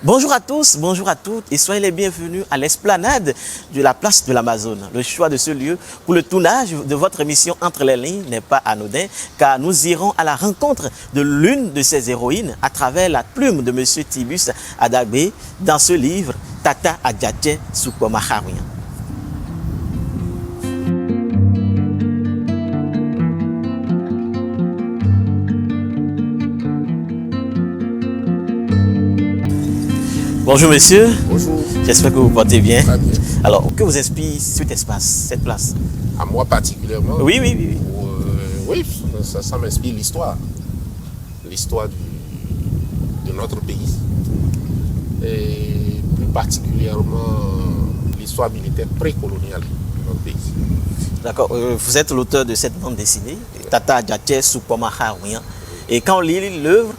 Bonjour à tous, bonjour à toutes et soyez les bienvenus à l'esplanade de la place de l'Amazone. Le choix de ce lieu pour le tournage de votre émission Entre les lignes n'est pas anodin car nous irons à la rencontre de l'une de ses héroïnes à travers la plume de M. Tibus Adagbe dans ce livre Tata Adjache Sukwamaharuyan. Bonjour monsieur. Bonjour. J'espère que vous portez bien. Très bien. Alors, que vous inspire cet espace, cette place? À moi particulièrement. Oui. Oui, ça m'inspire l'histoire. L'histoire de notre pays. Et plus particulièrement l'histoire militaire précoloniale de notre pays. D'accord. Vous êtes l'auteur de cette bande dessinée, Tata Adjache Sukwamaharuyan. Et quand on lit l'œuvre,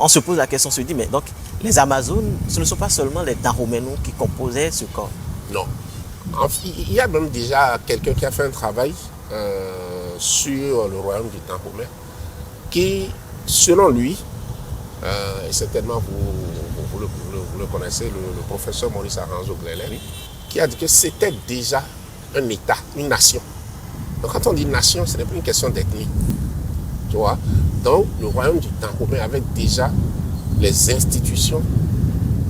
on se pose la question, on se dit, mais donc, les Amazones, ce ne sont pas seulement les Dahomeyano qui composaient ce corps. Non. Il y a même déjà quelqu'un qui a fait un travail sur le royaume du Dahomey qui, selon lui, et certainement vous le connaissez, le professeur Maurice Aranzo Glelen, qui a dit que c'était déjà un État, une nation. Donc quand on dit nation, ce n'est pas une question d'ethnie. Tu vois? Donc le royaume du Dahomey avait déjà les institutions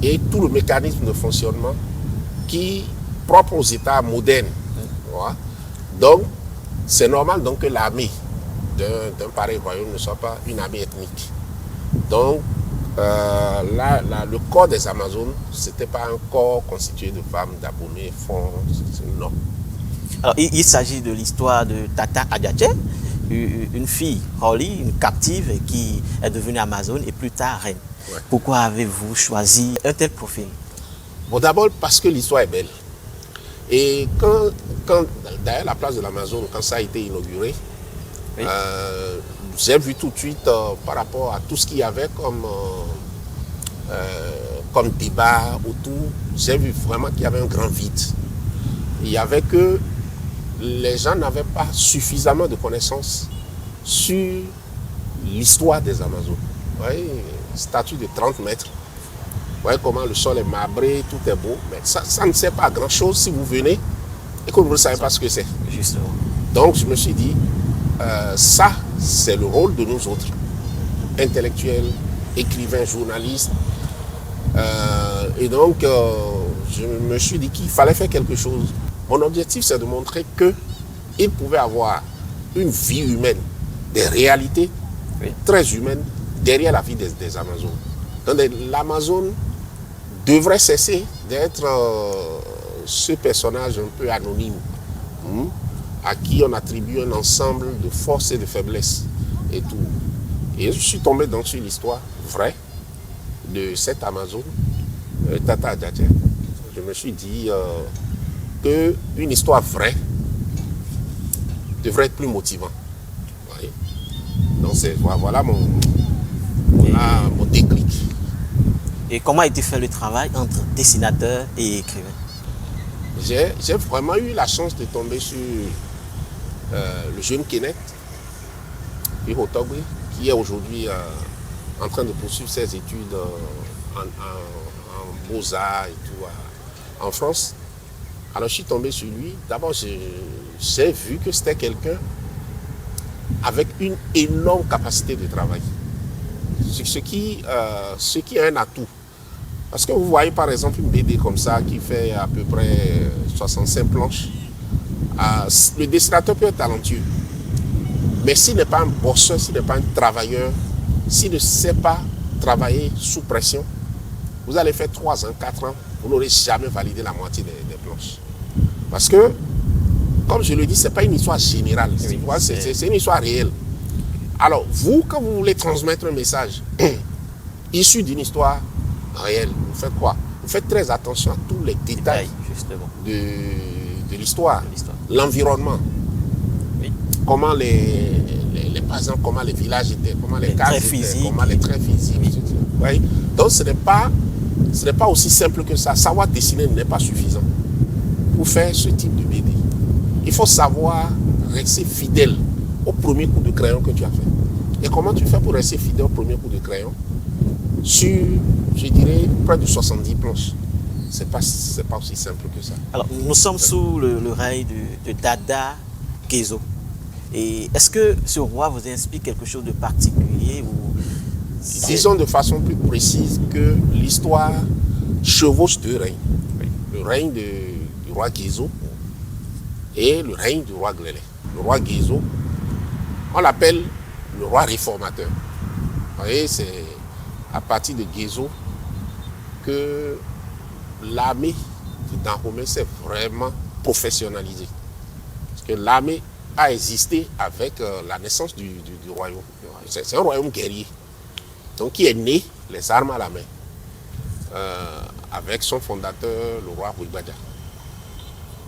et tout le mécanisme de fonctionnement qui propre aux États modernes. Voilà. Donc, c'est normal donc, que l'armée d'un pareil royaume ne soit pas une armée ethnique. Donc, le corps des Amazones, ce n'était pas un corps constitué de femmes, d'abonnés, non. Alors, il s'agit de l'histoire de Tata Adjache, une fille, Holly, une captive qui est devenue Amazone et plus tard reine. Ouais. Pourquoi avez-vous choisi un tel profil? Bon, d'abord parce que l'histoire est belle. Et quand d'ailleurs la place de l'Amazone, quand ça a été inauguré, oui. J'ai vu tout de suite par rapport à tout ce qu'il y avait comme débat autour, j'ai vu vraiment qu'il y avait un grand vide. Il y avait que les gens n'avaient pas suffisamment de connaissances sur l'histoire des Amazones. Vous voyez, statue de 30 mètres. Vous voyez comment le sol est marbré, tout est beau. Mais ça ne sert pas à grand chose si vous venez et que vous ne savez pas ce que c'est. Justement. Donc je me suis dit, ça c'est le rôle de nous autres, intellectuels, écrivains, journalistes. Et donc je me suis dit qu'il fallait faire quelque chose. Mon objectif c'est de montrer qu'il pouvait avoir une vie humaine, des réalités très humaines derrière la vie des Amazones. Donc l'Amazone devrait cesser d'être ce personnage un peu anonyme à qui on attribue un ensemble de forces et de faiblesses et tout. Et je suis tombé sur l'histoire vraie de cette Amazone, Tata Adjache. Je me suis dit qu'une histoire vraie devrait être plus motivante. Donc voilà mon déclic. Et comment a été fait le travail entre dessinateur et écrivain? J'ai vraiment eu la chance de tomber sur le jeune Kenneth Ihotogwe, qui est aujourd'hui en train de poursuivre ses études en beaux-arts et tout en France. Alors je suis tombé sur lui. D'abord, j'ai vu que c'était quelqu'un avec une énorme capacité de travail. Ce qui est un atout. Parce que vous voyez par exemple une BD comme ça qui fait à peu près 65 planches. Le dessinateur peut être talentueux. Mais s'il n'est pas un bosseur, s'il n'est pas un travailleur, s'il ne sait pas travailler sous pression, vous allez faire 3 ans, 4 ans, vous n'aurez jamais validé la moitié des planches. Parce que, comme je le dis, ce n'est pas une histoire générale. Oui, c'est une histoire réelle. Alors, vous, quand vous voulez transmettre un message issu d'une histoire réelle, vous faites quoi? Vous faites très attention à tous les détails de l'histoire, l'environnement, oui. Comment par exemple, comment les villages étaient, comment les cases étaient, comment les traits physiques. Oui. Donc, ce n'est pas aussi simple que ça. Savoir dessiner n'est pas suffisant pour faire ce type de BD. Il faut savoir rester fidèle au premier coup de crayon que tu as fait. Et comment tu fais pour rester fidèle au premier coup de crayon? sur, je dirais, près de 70 planches. C'est pas aussi simple que ça. Alors, nous sommes sous le règne de Dada Guézo. Et est-ce que ce roi vous inspire quelque chose de particulier ou... Disons de façon plus précise que l'histoire chevauche deux règnes. Le règne du roi Guézo et le règne du roi Glélé. Le roi Guézo, on l'appelle le roi réformateur. Vous voyez, c'est à partir de Guézo que l'armée de Dahomey s'est vraiment professionnalisée. Parce que l'armée a existé avec la naissance du royaume. C'est un royaume guerrier. Donc qui est né les armes à la main. Avec son fondateur, le roi Rwibada.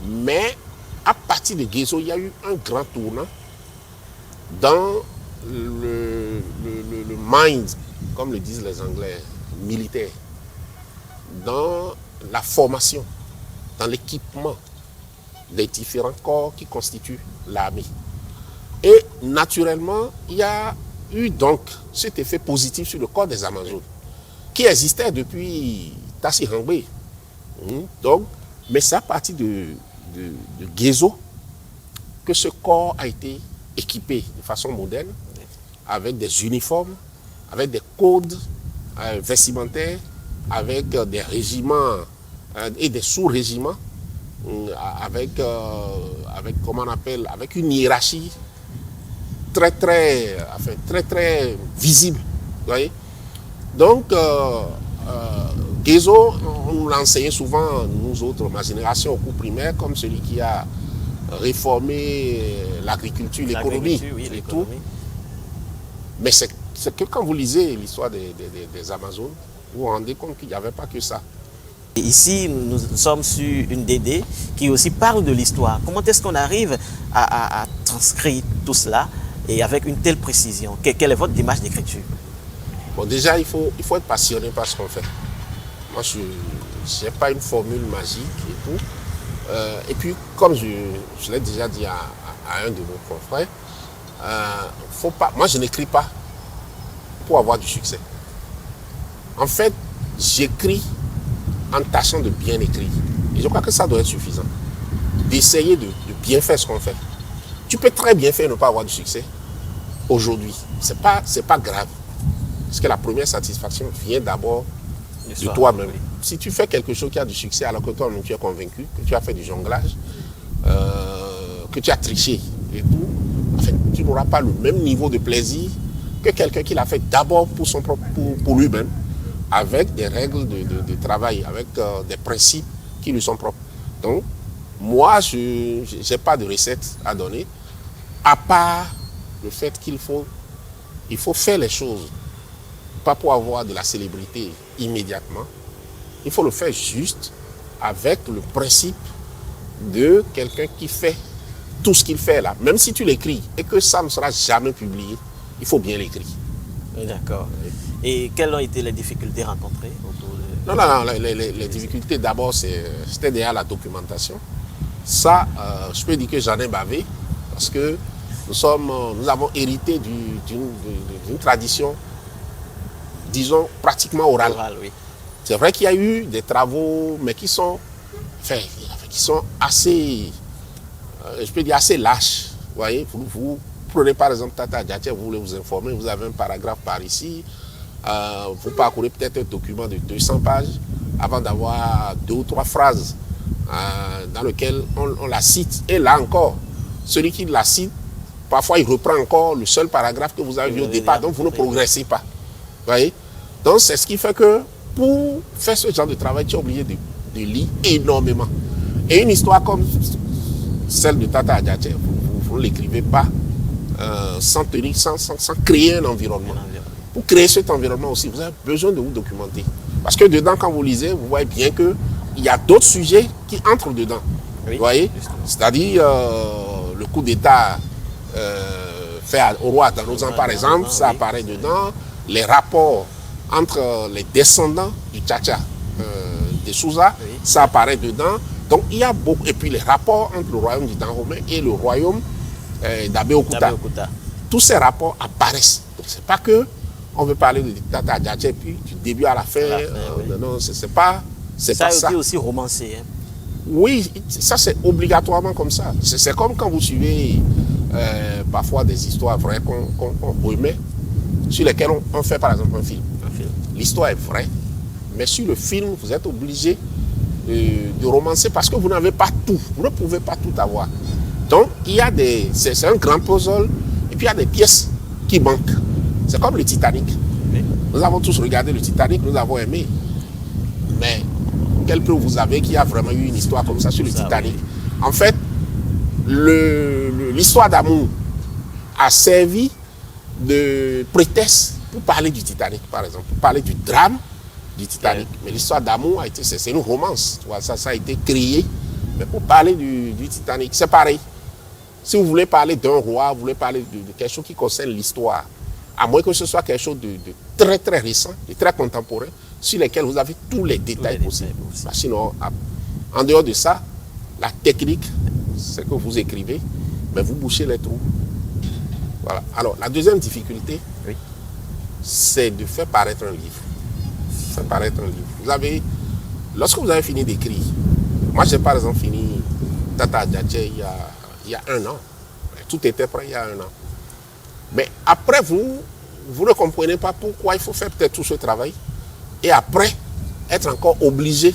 Mais à partir de Guézo, il y a eu un grand tournant dans le mind, comme le disent les Anglais, militaire, dans la formation, dans l'équipement des différents corps qui constituent l'armée. Et naturellement, il y a eu donc cet effet positif sur le corps des Amazones, qui existait depuis Tassi Hangbe. Donc, mais c'est à partir de Guézo que ce corps a été équipé de façon moderne, avec des uniformes, avec des codes vestimentaires, avec des régiments et des sous-régiments, avec comment on appelle, avec une hiérarchie très visible. Vous voyez? Donc, Guézo, on nous l'enseignait souvent, nous autres, ma génération, au cours primaire, comme celui qui a réformé l'agriculture, l'économie et tout. Mais c'est que quand vous lisez l'histoire des Amazones, vous vous rendez compte qu'il n'y avait pas que ça. Et ici, nous sommes sur une DD qui aussi parle de l'histoire. Comment est-ce qu'on arrive à transcrire tout cela et avec une telle précision? Quelle est votre démarche d'écriture? Bon, déjà, il faut être passionné par ce qu'on fait. Moi, je n'ai pas une formule magique et tout. Et puis, comme je l'ai déjà dit à un de vos confrères, faut pas, moi, je n'écris pas pour avoir du succès. En fait, j'écris en tâchant de bien écrire. Et je crois que ça doit être suffisant. D'essayer de bien faire ce qu'on fait. Tu peux très bien faire et ne pas avoir du succès aujourd'hui. C'est pas grave. Parce que la première satisfaction vient d'abord de toi-même. Oui. Si tu fais quelque chose qui a du succès alors que toi-même tu es convaincu, que tu as fait du jonglage, que tu as triché et tout, en fait, tu n'auras pas le même niveau de plaisir que quelqu'un qui l'a fait d'abord pour lui-même, avec des règles de travail, avec des principes qui lui sont propres. Donc, moi, je n'ai pas de recette à donner, à part le fait qu'il faut faire les choses, pas pour avoir de la célébrité immédiatement. Il faut le faire juste avec le principe de quelqu'un qui fait tout ce qu'il fait là. Même si tu l'écris et que ça ne sera jamais publié, il faut bien l'écrire. D'accord. Et quelles ont été les difficultés rencontrées autour de... Non, les difficultés d'abord, c'était derrière la documentation. Ça, je peux dire que j'en ai bavé parce que nous avons hérité d'une tradition, disons, pratiquement orale. Oui. C'est vrai qu'il y a eu des travaux, mais qui sont assez, je peux dire, assez lâches. Vous voyez, vous prenez par exemple Tata Diaté, vous voulez vous informer, vous avez un paragraphe par ici, vous parcourez peut-être un document de 200 pages avant d'avoir 2 ou 3 phrases dans lesquelles on la cite. Et là encore, celui qui la cite, parfois il reprend encore le seul paragraphe que vous avez vu au départ, donc vous ne progressez pas. Vous voyez? Donc c'est ce qui fait que pour faire ce genre de travail, tu es obligé de lire énormément. Et une histoire comme celle de Tata Adiaté, vous ne l'écrivez pas sans créer un environnement. Pour créer cet environnement aussi, vous avez besoin de vous documenter. Parce que dedans, quand vous lisez, vous voyez bien qu'il y a d'autres sujets qui entrent dedans. Oui, vous voyez? C'est-à-dire le coup d'État fait au roi Danozan, par exemple, ça apparaît dedans. Les rapports entre les descendants du Tchatcha de Souza, ça apparaît dedans. Donc il y a beaucoup. Et puis les rapports entre le royaume du Dahomey et le royaume d'Abeokuta. Tous ces rapports apparaissent. Donc c'est pas que on veut parler de Tata Diaté, puis du début à la fin. Oui. Non, c'est pas ça. Ça a été aussi romancé. Hein. Oui, ça c'est obligatoirement comme ça. C'est comme quand vous suivez parfois des histoires vraies qu'on remet, sur lesquelles on fait par exemple un film. L'histoire est vraie, mais sur le film, vous êtes obligé de romancer parce que vous n'avez pas tout. Vous ne pouvez pas tout avoir. Donc, il y a c'est un grand puzzle, et puis il y a des pièces qui manquent. C'est comme le Titanic. Oui. Nous avons tous regardé le Titanic, nous avons aimé. Mais quelle preuve vous avez qu'il y a vraiment eu une histoire comme ça sur le Titanic? Oui. En fait, l'histoire d'amour a servi de prétexte pour parler du Titanic, par exemple, pour parler du drame du Titanic. Oui. Mais l'histoire d'amour, c'est une romance. Tu vois, ça a été créé. Mais pour parler du Titanic, c'est pareil. Si vous voulez parler d'un roi, vous voulez parler de quelque chose qui concerne l'histoire, à moins que ce soit quelque chose de très très récent, de très contemporain, sur lesquels vous avez tous les détails possibles. Bah, sinon, en dehors de ça, la technique, c'est que vous écrivez, mais vous bouchez les trous. Voilà. Alors, la deuxième difficulté, oui, c'est de faire paraître un livre. Faire paraître un livre. Lorsque vous avez fini d'écrire, moi j'ai par exemple fini Tata Diaté il y a 1 an. Tout était prêt il y a 1 an. Mais après, vous ne comprenez pas pourquoi il faut faire peut-être tout ce travail. Et après, être encore obligé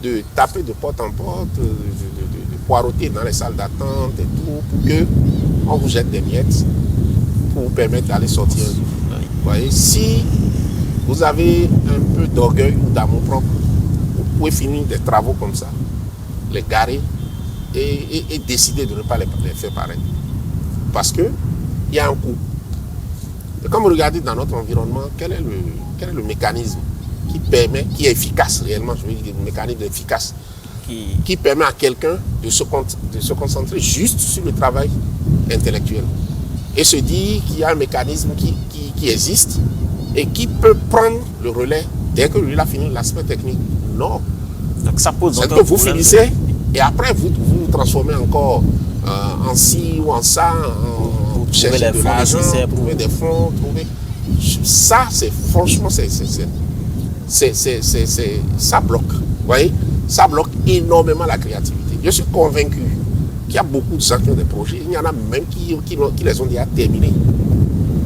de taper de porte en porte, de poireauter dans les salles d'attente et tout, pour qu'on vous jette des miettes, pour vous permettre d'aller sortir un livre. Vous voyez, si vous avez un peu d'orgueil ou d'amour propre, vous pouvez finir des travaux comme ça, les garer et décider de ne pas les faire paraître. Parce qu'il y a un coût. Et comme vous regardez dans notre environnement, quel est le mécanisme qui est efficace réellement, je veux dire, le mécanisme efficace, qui permet à quelqu'un de se concentrer juste sur le travail intellectuel et se dire qu'il y a un mécanisme qui existe et qui peut prendre le relais dès que lui a fini l'aspect technique. Non. Donc ça pose c'est que vous finissez et après vous vous transformez encore en ci ou en ça, en chercher de l'argent, trouver des fonds, ça c'est franchement ça bloque. Vous voyez, ça bloque énormément la créativité. Je suis convaincu qu'il y a beaucoup de gens qui ont des projets. Il y en a même qui les ont déjà terminés.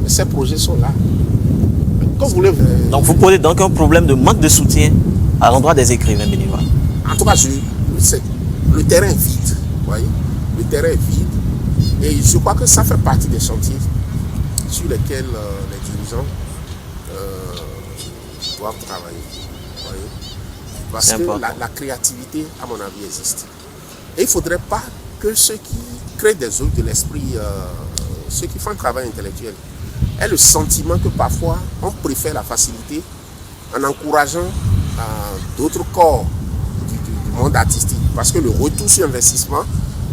Mais ces projets sont là. Donc vous posez donc un problème de manque de soutien à l'endroit des écrivains béninois. En tout cas, le terrain est vide. Vous voyez, le terrain est vide. Et je crois que ça fait partie des chantiers sur lesquels les dirigeants doivent travailler. Vous voyez, parce que la créativité, à mon avis, existe. Et il ne faudrait pas que ceux qui créent des œuvres de l'esprit, ceux qui font un travail intellectuel, aient le sentiment que parfois on préfère la facilité en encourageant d'autres corps du monde artistique. Parce que le retour sur investissement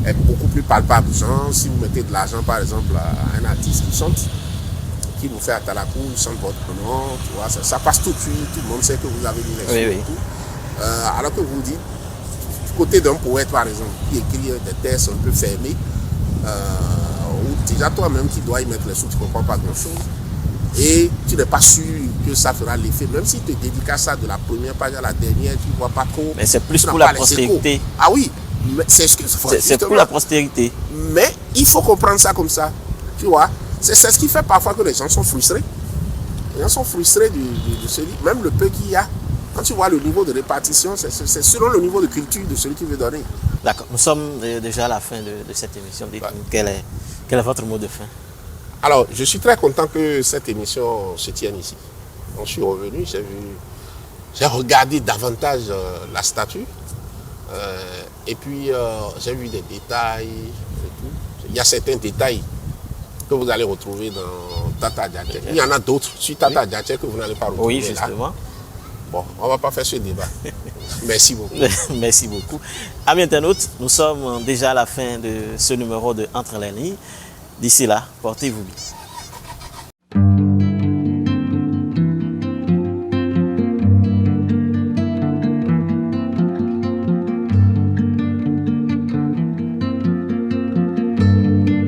est beaucoup plus palpable. Genre, si vous mettez de l'argent, par exemple, à un artiste qui chante, qui vous fait à Talakou, il chante votre nom, tu vois, ça passe tout de suite, tout le monde sait que vous avez mis les choses et tout. Alors que vous dites, du côté d'un poète, par exemple, qui écrit des textes un peu fermés, ou déjà toi-même qui dois y mettre les sous, tu ne comprends pas grand-chose, et tu n'es pas sûr que ça fera l'effet, même si tu te dédicaces ça de la première page à la dernière, tu ne vois pas trop. Mais c'est plus pour la postérité. Ah oui, c'est pour la postérité. Mais il faut comprendre ça comme ça, tu vois. C'est ce qui fait parfois que les gens sont frustrés. Les gens sont frustrés de celui, même le peu qu'il y a. Quand tu vois le niveau de répartition, c'est selon le niveau de culture de celui qui veut donner. D'accord, nous sommes déjà à la fin de cette émission. Dites-nous, quel est votre mot de fin? Alors, je suis très content que cette émission se tienne ici. Quand je suis revenu, j'ai regardé davantage la statue. Et puis, j'ai vu des détails et tout. Il y a certains détails que vous allez retrouver dans Tata Diaté. Il y en a d'autres sur Tata Diaté que vous n'allez pas retrouver. Oui, justement. Là. Bon, on ne va pas faire ce débat. Merci beaucoup. Merci beaucoup. Amis internautes, nous sommes déjà à la fin de ce numéro de Entre les lignes. D'ici là, portez-vous bien.